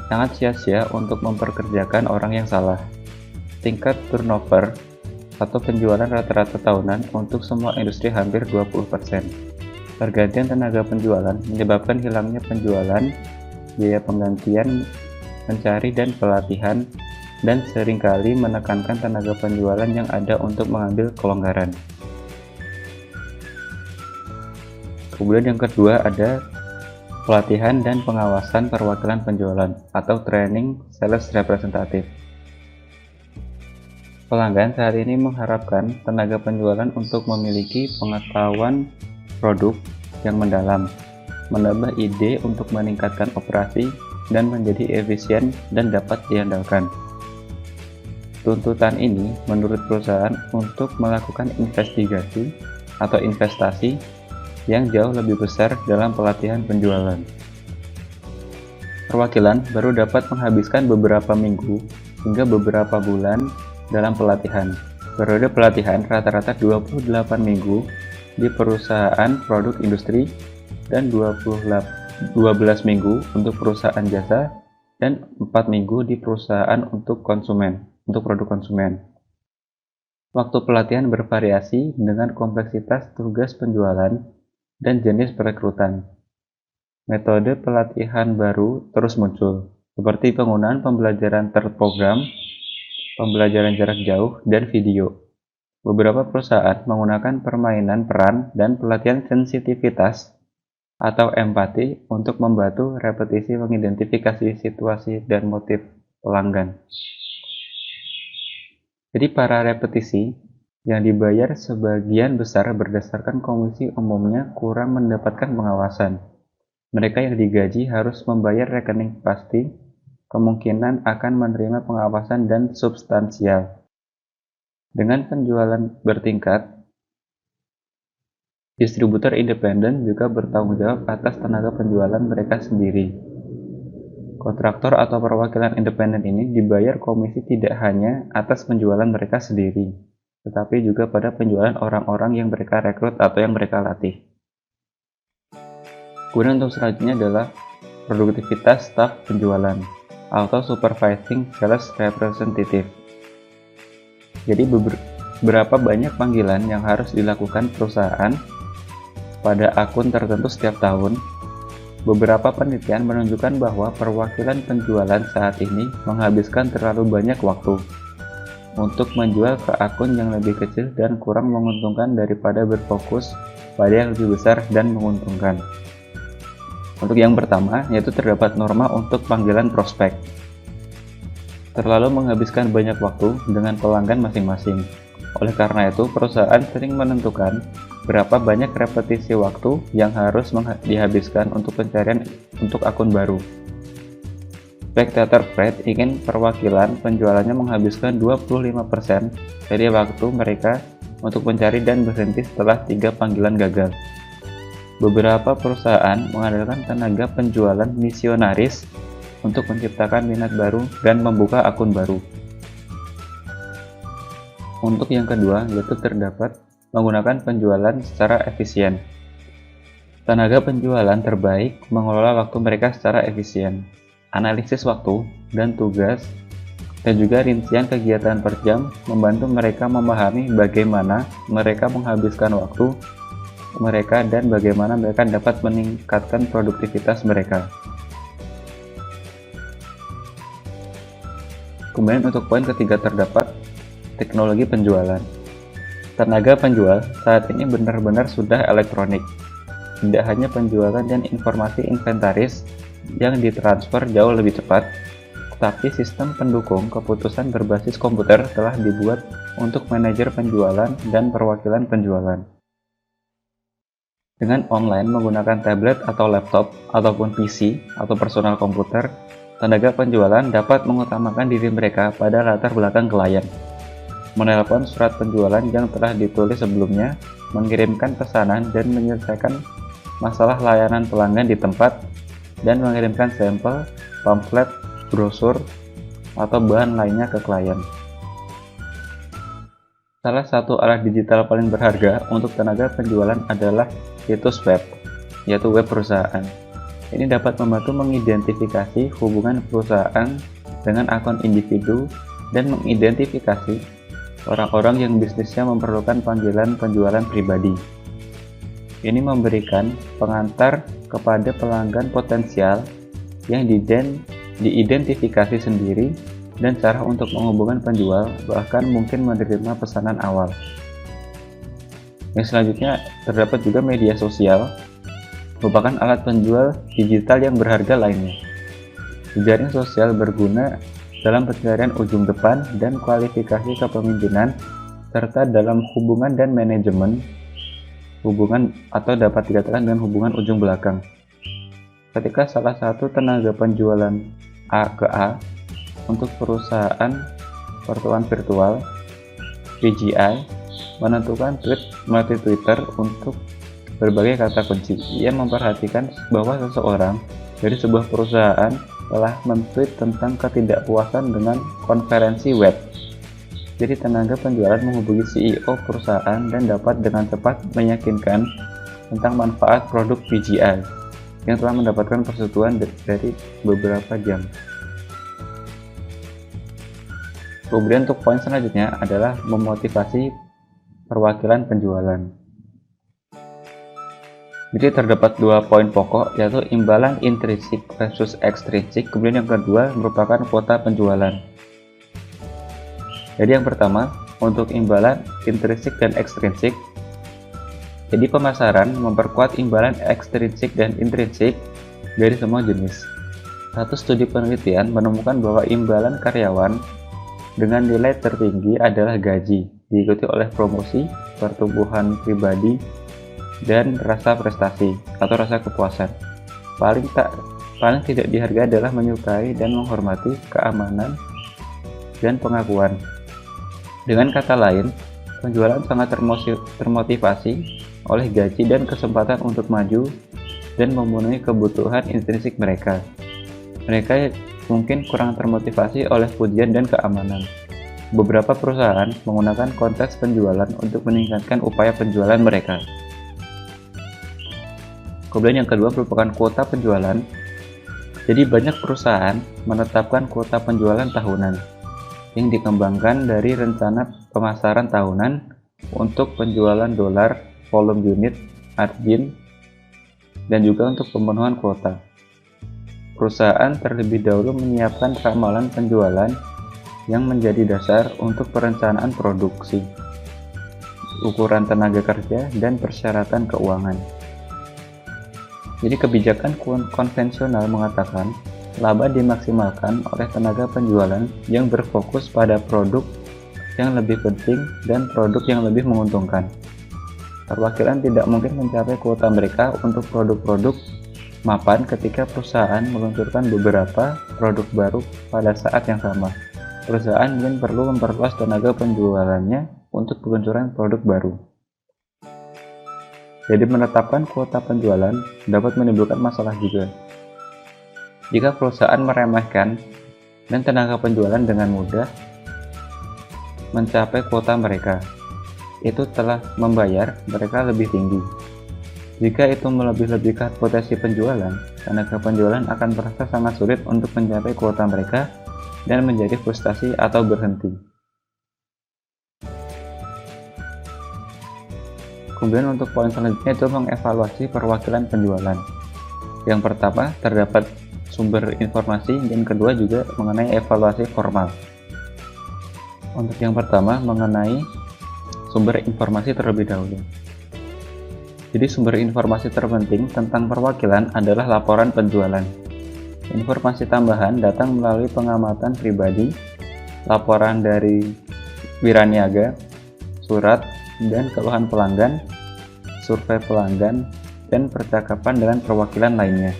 Speaker 5: Sangat sia-sia untuk memperkerjakan orang yang salah. Tingkat turnover atau penjualan rata-rata tahunan untuk semua industri hampir 20%. Pergantian tenaga penjualan menyebabkan hilangnya penjualan, biaya penggantian, mencari dan pelatihan, dan seringkali menekankan tenaga penjualan yang ada untuk mengambil kelonggaran. Kemudian yang kedua ada pelatihan dan pengawasan perwakilan penjualan atau training sales representative. Pelanggan saat ini mengharapkan tenaga penjualan untuk memiliki pengetahuan produk yang mendalam, menambah ide untuk meningkatkan operasi, dan menjadi efisien dan dapat diandalkan. Tuntutan ini menurut perusahaan untuk melakukan investigasi atau investasi yang jauh lebih besar dalam pelatihan penjualan. Perwakilan baru dapat menghabiskan beberapa minggu hingga beberapa bulan dalam pelatihan. Periode pelatihan rata-rata 28 minggu di perusahaan produk industri dan 12 minggu untuk perusahaan jasa dan 4 minggu di perusahaan untuk produk konsumen. Waktu pelatihan bervariasi dengan kompleksitas tugas penjualan dan jenis perekrutan. Metode pelatihan baru terus muncul, seperti penggunaan pembelajaran terprogram, pembelajaran jarak jauh, dan video. Beberapa perusahaan menggunakan permainan peran dan pelatihan sensitivitas atau empati untuk membantu repetisi mengidentifikasi situasi dan motif pelanggan. Jadi para repetisi yang dibayar sebagian besar berdasarkan komisi umumnya kurang mendapatkan pengawasan. Mereka yang digaji harus membayar rekening pasti, kemungkinan akan menerima pengawasan dan substansial. Dengan penjualan bertingkat, distributor independen juga bertanggung jawab atas tenaga penjualan mereka sendiri. Kontraktor atau perwakilan independen ini dibayar komisi tidak hanya atas penjualan mereka sendiri, tetapi juga pada penjualan orang-orang yang mereka rekrut atau yang mereka latih. Kemudian untuk selanjutnya adalah produktivitas staf penjualan atau supervising sales representative. Jadi beberapa banyak panggilan yang harus dilakukan perusahaan pada akun tertentu setiap tahun. Beberapa penelitian menunjukkan bahwa perwakilan penjualan saat ini menghabiskan terlalu banyak waktu untuk menjual ke akun yang lebih kecil dan kurang menguntungkan daripada berfokus pada yang lebih besar dan menguntungkan. Untuk yang pertama, yaitu terdapat norma untuk panggilan prospek. Terlalu menghabiskan banyak waktu dengan pelanggan masing-masing. Oleh karena itu, perusahaan sering menentukan berapa banyak repetisi waktu yang harus dihabiskan untuk pencarian untuk akun baru. Spectator Fred ingin perwakilan penjualannya menghabiskan 25% dari waktu mereka untuk mencari dan berhenti setelah 3 panggilan gagal. Beberapa perusahaan mengandalkan tenaga penjualan misionaris untuk menciptakan minat baru dan membuka akun baru. Untuk yang kedua, yaitu terdapat menggunakan penjualan secara efisien. Tenaga penjualan terbaik mengelola waktu mereka secara efisien. Analisis waktu dan tugas dan juga rincian kegiatan per jam membantu mereka memahami bagaimana mereka menghabiskan waktu mereka dan bagaimana mereka dapat meningkatkan produktivitas mereka. Kemudian untuk poin ketiga terdapat teknologi penjualan. Tenaga penjual saat ini benar-benar sudah elektronik. Tidak hanya penjualan dan informasi inventaris yang ditransfer jauh lebih cepat, tetapi sistem pendukung keputusan berbasis komputer telah dibuat untuk manajer penjualan dan perwakilan penjualan. Dengan online menggunakan tablet atau laptop, ataupun PC atau personal komputer, tenaga penjualan dapat mengutamakan diri mereka pada latar belakang klien. Menelpon surat penjualan yang telah ditulis sebelumnya, mengirimkan pesanan dan menyelesaikan masalah layanan pelanggan di tempat, dan mengirimkan sampel, pamflet, brosur, atau bahan lainnya ke klien. Salah satu alat digital paling berharga untuk tenaga penjualan adalah situs web, yaitu web perusahaan. Ini dapat membantu mengidentifikasi hubungan perusahaan dengan akun individu dan mengidentifikasi orang-orang yang bisnisnya memerlukan panggilan penjualan pribadi. Ini memberikan pengantar kepada pelanggan potensial yang diidentifikasi sendiri dan cara untuk menghubungkan penjual, bahkan mungkin menerima pesanan awal. Yang selanjutnya terdapat juga media sosial, merupakan alat penjual digital yang berharga lainnya. Jejaring sosial berguna dalam pencarian ujung depan dan kualifikasi kepemimpinan, serta dalam hubungan dan manajemen hubungan, atau dapat dikatakan dengan hubungan ujung belakang. Ketika salah satu tenaga penjualan A ke A untuk perusahaan pertemuan virtual VGI menentukan tweet melalui Twitter untuk berbagai kata kunci, ia memperhatikan bahwa seseorang dari sebuah perusahaan telah men-tweet tentang ketidakpuasan dengan konferensi web. Jadi tenaga penjualan menghubungi CEO perusahaan dan dapat dengan cepat meyakinkan tentang manfaat produk VGI yang telah mendapatkan persetujuan dari beberapa jam. Kemudian untuk poin selanjutnya adalah memotivasi perwakilan penjualan. Jadi terdapat dua poin pokok, yaitu imbalan intrinsik versus ekstrinsik. Kemudian yang kedua merupakan kuota penjualan. Jadi yang pertama, untuk imbalan intrinsik dan ekstrinsik. Jadi pemasaran memperkuat imbalan ekstrinsik dan intrinsik dari semua jenis. Satu studi penelitian menemukan bahwa imbalan karyawan dengan nilai tertinggi adalah gaji, diikuti oleh promosi, pertumbuhan pribadi, dan rasa prestasi atau rasa kepuasan. Paling tidak dihargai adalah menyukai dan menghormati keamanan dan pengakuan. Dengan kata lain, penjualan sangat termotivasi oleh gaji dan kesempatan untuk maju dan memenuhi kebutuhan intrinsik mereka. Mereka mungkin kurang termotivasi oleh pujian dan keamanan. Beberapa perusahaan menggunakan kontes penjualan untuk meningkatkan upaya penjualan mereka. Kemudian yang kedua merupakan kuota penjualan. Jadi banyak perusahaan menetapkan kuota penjualan tahunan yang dikembangkan dari rencana pemasaran tahunan untuk penjualan dolar, volume unit, margin, dan juga untuk pemenuhan kuota. Perusahaan terlebih dahulu menyiapkan ramalan penjualan yang menjadi dasar untuk perencanaan produksi, ukuran tenaga kerja, dan persyaratan keuangan. Jadi kebijakan konvensional mengatakan laba dimaksimalkan oleh tenaga penjualan yang berfokus pada produk yang lebih penting dan produk yang lebih menguntungkan. Perwakilan tidak mungkin mencapai kuota mereka untuk produk-produk mapan ketika perusahaan meluncurkan beberapa produk baru pada saat yang sama. Perusahaan mungkin perlu memperluas tenaga penjualannya untuk peluncuran produk baru. Jadi menetapkan kuota penjualan dapat menimbulkan masalah juga. Jika perusahaan meremehkan dan tenaga penjualan dengan mudah mencapai kuota mereka, itu telah membayar mereka lebih tinggi. Jika itu melebih-lebihkan potensi penjualan, tenaga penjualan akan merasa sangat sulit untuk mencapai kuota mereka dan menjadi frustasi atau berhenti. Kemudian untuk poin selanjutnya itu mengevaluasi perwakilan penjualan. Yang pertama terdapat sumber informasi, dan kedua juga mengenai evaluasi formal. Untuk yang pertama mengenai sumber informasi terlebih dahulu. Jadi sumber informasi terpenting tentang perwakilan adalah laporan penjualan. Informasi tambahan datang melalui pengamatan pribadi, laporan dari wiraniaga, surat dan keluhan pelanggan, survei pelanggan, dan percakapan dengan perwakilan lainnya.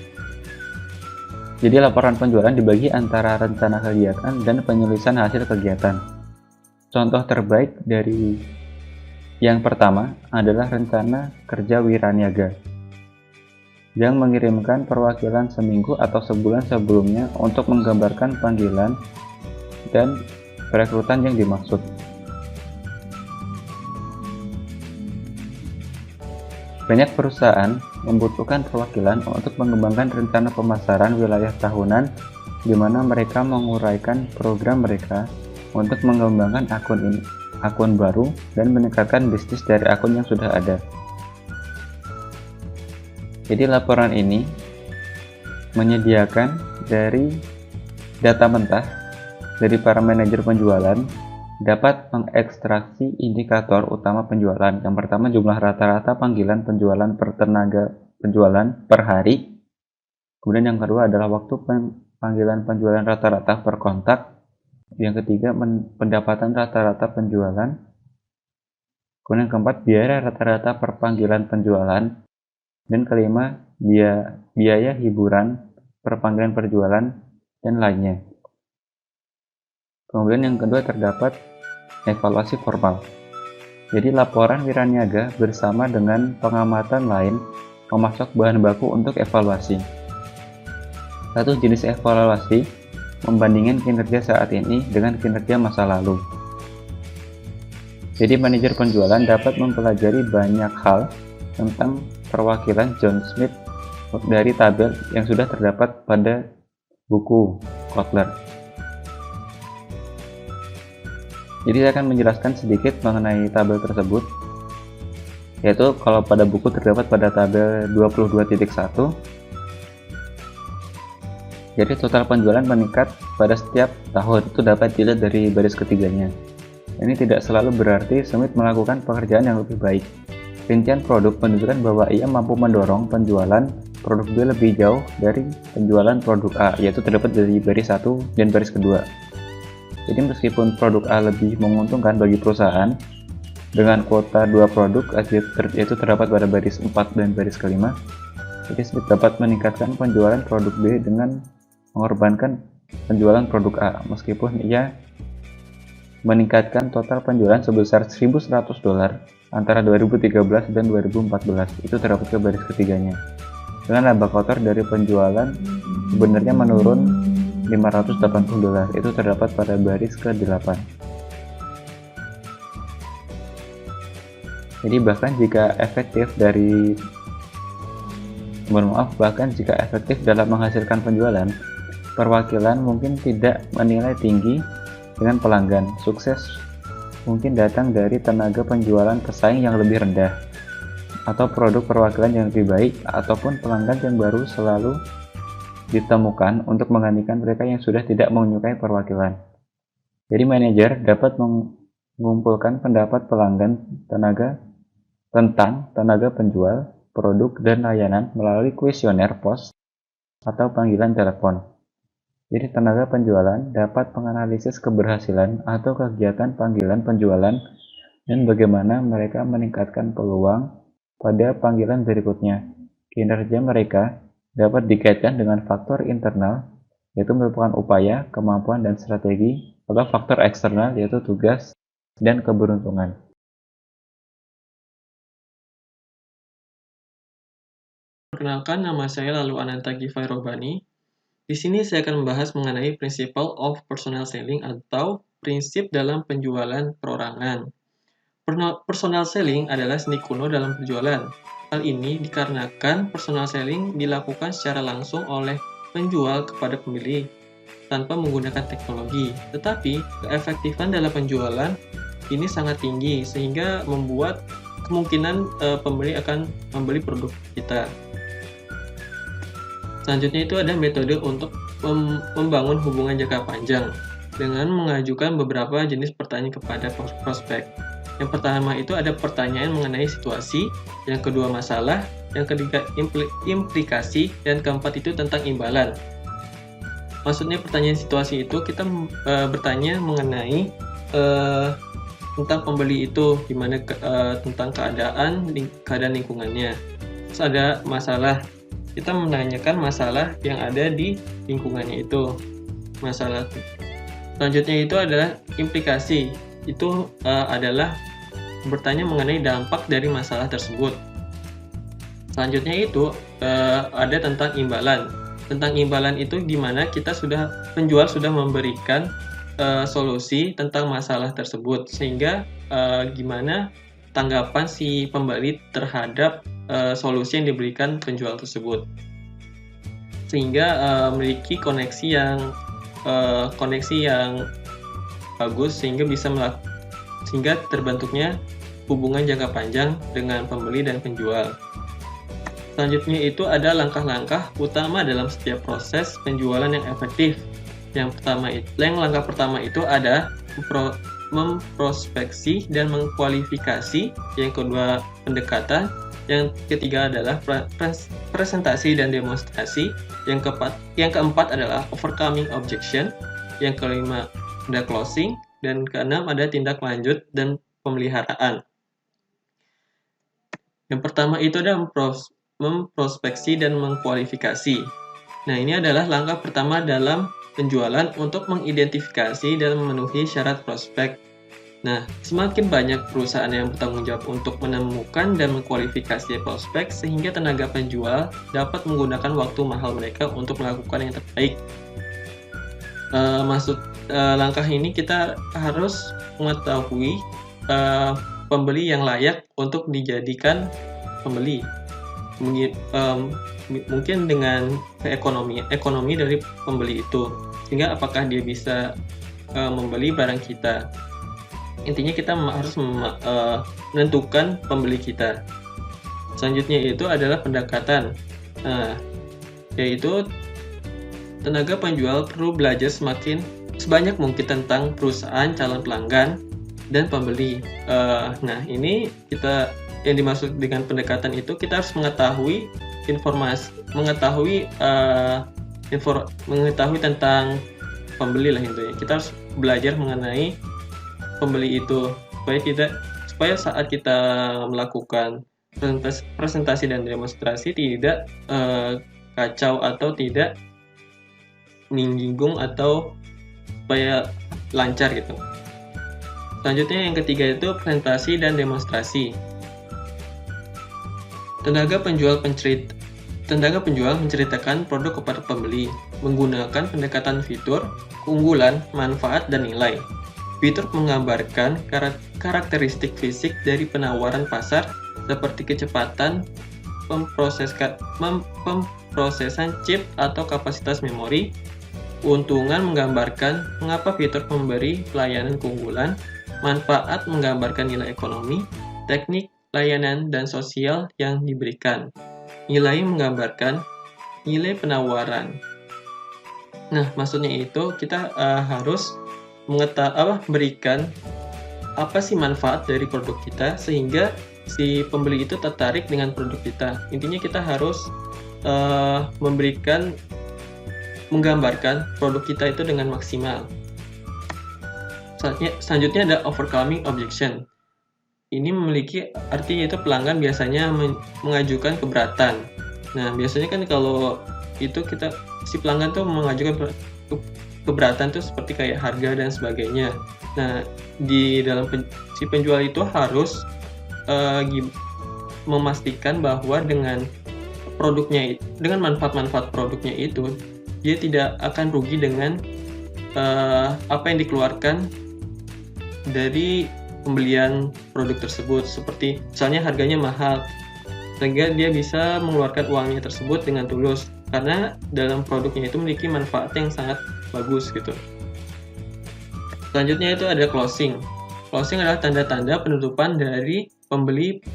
Speaker 5: Jadi laporan penjualan dibagi antara rencana kegiatan dan penulisan hasil kegiatan. Contoh terbaik dari yang pertama adalah rencana kerja wiraniaga yang mengirimkan perwakilan seminggu atau sebulan sebelumnya untuk menggambarkan panggilan dan perekrutan yang dimaksud. Banyak perusahaan membutuhkan perwakilan untuk mengembangkan rencana pemasaran wilayah tahunan di mana mereka menguraikan program mereka untuk mengembangkan akun baru dan meningkatkan bisnis dari akun yang sudah ada. Jadi laporan ini menyediakan dari data mentah dari para manajer penjualan dapat mengekstraksi indikator utama penjualan. Yang pertama, jumlah rata-rata panggilan penjualan per tenaga penjualan per hari. Kemudian yang kedua adalah waktu panggilan penjualan rata-rata per kontak. Yang ketiga, pendapatan rata-rata penjualan. Kemudian yang keempat, biaya rata-rata per panggilan penjualan. Dan kelima, biaya hiburan per panggilan penjualan dan lainnya. Kemudian yang kedua terdapat evaluasi formal. Jadi laporan wiraniaga bersama dengan pengamatan lain memasok bahan baku untuk evaluasi. Satu jenis evaluasi membandingkan kinerja saat ini dengan kinerja masa lalu. Jadi manajer penjualan dapat mempelajari banyak hal tentang perwakilan John Smith dari tabel yang sudah terdapat pada buku Kotler. Jadi saya akan menjelaskan sedikit mengenai tabel tersebut, yaitu kalau pada buku terdapat pada tabel 22.1. Jadi total penjualan meningkat pada setiap tahun, itu dapat dilihat dari baris ketiganya. Ini tidak selalu berarti Smith melakukan pekerjaan yang lebih baik. Rincian produk menunjukkan bahwa ia mampu mendorong penjualan produk B lebih jauh dari penjualan produk A, yaitu terdapat dari baris 1 dan baris kedua. Jadi meskipun produk A lebih menguntungkan bagi perusahaan dengan kuota 2 produk yaitu terdapat pada baris 4 dan baris kelima, jadi Smith dapat meningkatkan penjualan produk B dengan mengorbankan penjualan produk A meskipun ia meningkatkan total penjualan sebesar $1.100 antara 2013 dan 2014. Itu terdapat ke baris ketiganya. Dengan laba kotor dari penjualan sebenarnya menurun $580, itu terdapat pada baris ke-8. Jadi bahkan jika efektif dalam menghasilkan penjualan, perwakilan mungkin tidak menilai tinggi dengan pelanggan. Sukses mungkin datang dari tenaga penjualan pesaing yang lebih rendah, atau produk perwakilan yang lebih baik, ataupun pelanggan yang baru selalu ditemukan untuk menggantikan mereka yang sudah tidak menyukai perwakilan. Jadi manajer dapat mengumpulkan pendapat pelanggan tentang tenaga penjual, produk, dan layanan melalui kuesioner pos atau panggilan telepon. Jadi tenaga penjualan dapat menganalisis keberhasilan atau kegiatan panggilan penjualan dan bagaimana mereka meningkatkan peluang pada panggilan berikutnya. Kinerja mereka dapat dikaitkan dengan faktor internal, yaitu merupakan upaya, kemampuan, dan strategi, atau faktor eksternal, yaitu tugas dan keberuntungan.
Speaker 6: Perkenalkan, nama saya Lalu Ananta Gifai Rohbani. Di sini saya akan membahas mengenai Principle of Personal Selling atau prinsip dalam penjualan perorangan. Personal selling adalah seni kuno dalam penjualan. Hal ini dikarenakan personal selling dilakukan secara langsung oleh penjual kepada pembeli tanpa menggunakan teknologi. Tetapi keefektifan dalam penjualan ini sangat tinggi sehingga membuat kemungkinan pembeli akan membeli produk kita. Selanjutnya itu ada metode untuk membangun hubungan jangka panjang dengan mengajukan beberapa jenis pertanyaan kepada prospek. Yang pertama itu ada pertanyaan mengenai situasi, yang kedua masalah, yang ketiga implikasi, dan keempat itu tentang imbalan. Maksudnya pertanyaan situasi itu kita bertanya mengenai tentang pembeli itu, gimana tentang keadaan lingkungannya. Terus ada masalah, kita menanyakan masalah yang ada di lingkungannya itu. Masalah. Selanjutnya itu adalah implikasi. Itu adalah bertanya mengenai dampak dari masalah tersebut. Selanjutnya itu ada tentang imbalan. Tentang imbalan itu gimana penjual sudah memberikan solusi tentang masalah tersebut, sehingga gimana tanggapan si pembeli terhadap solusi yang diberikan penjual tersebut, sehingga memiliki koneksi yang bagus, sehingga terbentuknya hubungan jangka panjang dengan pembeli dan penjual. Selanjutnya itu ada langkah-langkah utama dalam setiap proses penjualan yang efektif. Langkah pertama itu ada memprospeksi dan mengkualifikasi. Yang kedua pendekatan. Yang ketiga adalah presentasi dan demonstrasi. Yang keempat adalah overcoming objection. Yang kelima ada closing. Dan keenam ada tindak lanjut dan pemeliharaan. Yang pertama itu ada memprospeksi dan mengkualifikasi. Nah, ini adalah langkah pertama dalam penjualan untuk mengidentifikasi dan memenuhi syarat prospek. Nah, semakin banyak perusahaan yang bertanggung jawab untuk menemukan dan mengkualifikasi prospek, sehingga tenaga penjual dapat menggunakan waktu mahal mereka untuk melakukan yang terbaik. Langkah ini kita harus mengetahui pembeli yang layak untuk dijadikan pembeli. Mungkin dengan ekonomi dari pembeli itu, sehingga apakah dia bisa membeli barang kita. Intinya kita harus menentukan pembeli kita. Selanjutnya itu adalah pendekatan, yaitu tenaga penjual perlu belajar sebanyak mungkin tentang perusahaan calon pelanggan dan pembeli. Nah, ini yang dimaksud dengan pendekatan itu, kita harus mengetahui mengetahui tentang pembeli lah intinya. Kita harus belajar mengenai pembeli itu supaya saat kita melakukan presentasi dan demonstrasi tidak kacau atau tidak menyinggung, atau supaya lancar gitu. Selanjutnya yang ketiga itu presentasi dan demonstrasi. Tenaga penjual menceritakan produk kepada pembeli menggunakan pendekatan fitur, keunggulan, manfaat, dan nilai. Fitur menggambarkan karakteristik fisik dari penawaran pasar seperti kecepatan pemprosesan chip atau kapasitas memori. Keuntungan menggambarkan mengapa fitur memberi pelayanan keunggulan. Manfaat menggambarkan nilai ekonomi, teknik, layanan, dan sosial yang diberikan. Nilai menggambarkan nilai penawaran. Nah, maksudnya itu kita harus berikan apa sih manfaat dari produk kita, sehingga si pembeli itu tertarik dengan produk kita. Intinya kita harus menggambarkan produk kita itu dengan maksimal. Selanjutnya ada overcoming objection. Ini memiliki arti, yaitu pelanggan biasanya mengajukan keberatan. Nah, biasanya kan kalau itu si pelanggan tuh mengajukan keberatan tuh seperti kayak harga dan sebagainya. Nah, di dalam si penjual itu harus memastikan bahwa dengan manfaat-manfaat produknya itu, dia tidak akan rugi dengan apa yang dikeluarkan dari pembelian produk tersebut. Seperti misalnya harganya mahal, sehingga dia bisa mengeluarkan uangnya tersebut dengan tulus, karena dalam produknya itu memiliki manfaat yang sangat bagus gitu. Selanjutnya itu ada closing. Closing adalah tanda-tanda penutupan dari pembeli,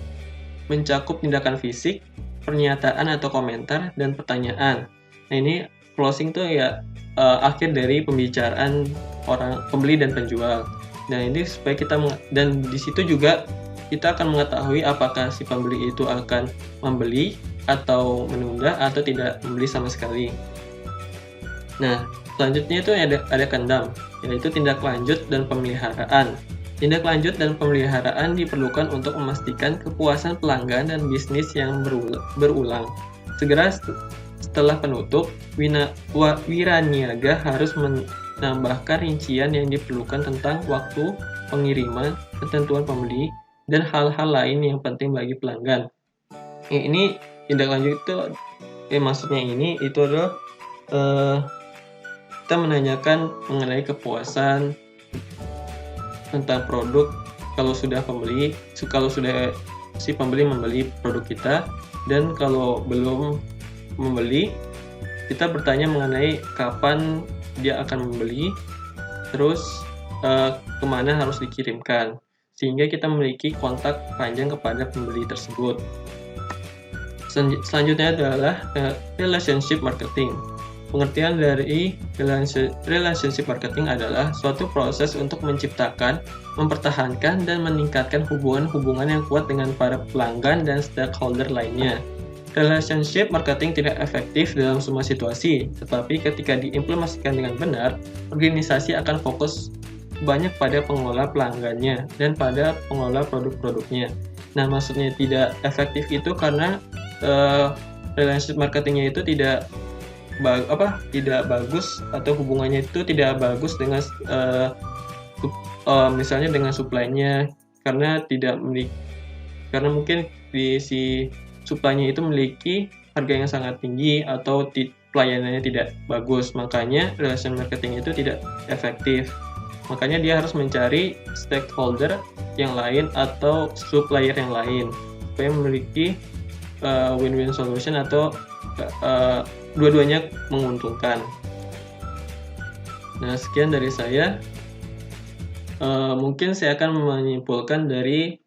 Speaker 6: mencakup tindakan fisik, pernyataan atau komentar, dan pertanyaan. Nah, ini closing tuh ya akhir dari pembicaraan orang pembeli dan penjual. Nah, ini supaya dan di situ juga kita akan mengetahui apakah si pembeli itu akan membeli atau menunda atau tidak membeli sama sekali. Nah, selanjutnya itu ada kendam, yaitu tindak lanjut dan pemeliharaan. Tindak lanjut dan pemeliharaan diperlukan untuk memastikan kepuasan pelanggan dan bisnis yang berulang. Segera setelah penutup, wiraniaga harus menambahkan rincian yang diperlukan tentang waktu pengiriman, ketentuan pembeli, dan hal-hal lain yang penting bagi pelanggan. Ini tindak lanjut itu, maksudnya itu adalah kita menanyakan mengenai kepuasan tentang produk kalau sudah si pembeli membeli produk kita, dan kalau belum membeli, kita bertanya mengenai kapan dia akan membeli, terus kemana harus dikirimkan, sehingga kita memiliki kontak panjang kepada pembeli tersebut. Selanjutnya adalah relationship marketing. Pengertian dari relationship marketing adalah suatu proses untuk menciptakan, mempertahankan, dan meningkatkan hubungan-hubungan yang kuat dengan para pelanggan dan stakeholder lainnya. Relationship marketing tidak efektif dalam semua situasi, tetapi ketika diimplementasikan dengan benar, organisasi akan fokus banyak pada pengelola pelanggannya dan pada pengelola produk-produknya. Nah, maksudnya tidak efektif itu karena relationship marketingnya itu tidak bagus, atau hubungannya itu tidak bagus dengan misalnya dengan supply-nya, karena mungkin si supply-nya itu memiliki harga yang sangat tinggi atau pelayanannya tidak bagus, makanya relationship marketing itu tidak efektif. Makanya dia harus mencari stakeholder yang lain atau supplier yang lain supaya memiliki win-win solution atau dua-duanya menguntungkan. Nah, sekian dari saya. Mungkin saya akan menyimpulkan dari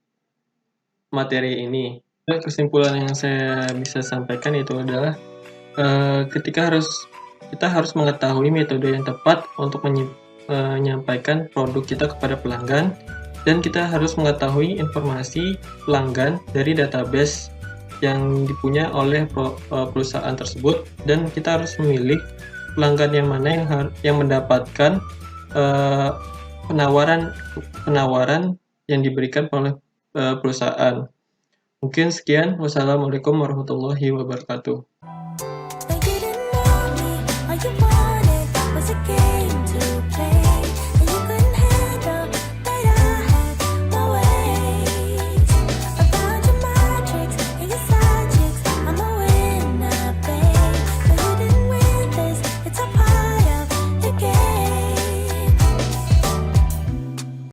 Speaker 6: materi ini. Kesimpulan yang saya bisa sampaikan itu adalah kita harus mengetahui metode yang tepat untuk menyampaikan produk kita kepada pelanggan, dan kita harus mengetahui informasi pelanggan dari database yang dipunya oleh perusahaan tersebut, dan kita harus memilih pelanggan yang mana yang mendapatkan penawaran yang diberikan oleh perusahaan. Mungkin sekian. Wassalamualaikum warahmatullahi wabarakatuh.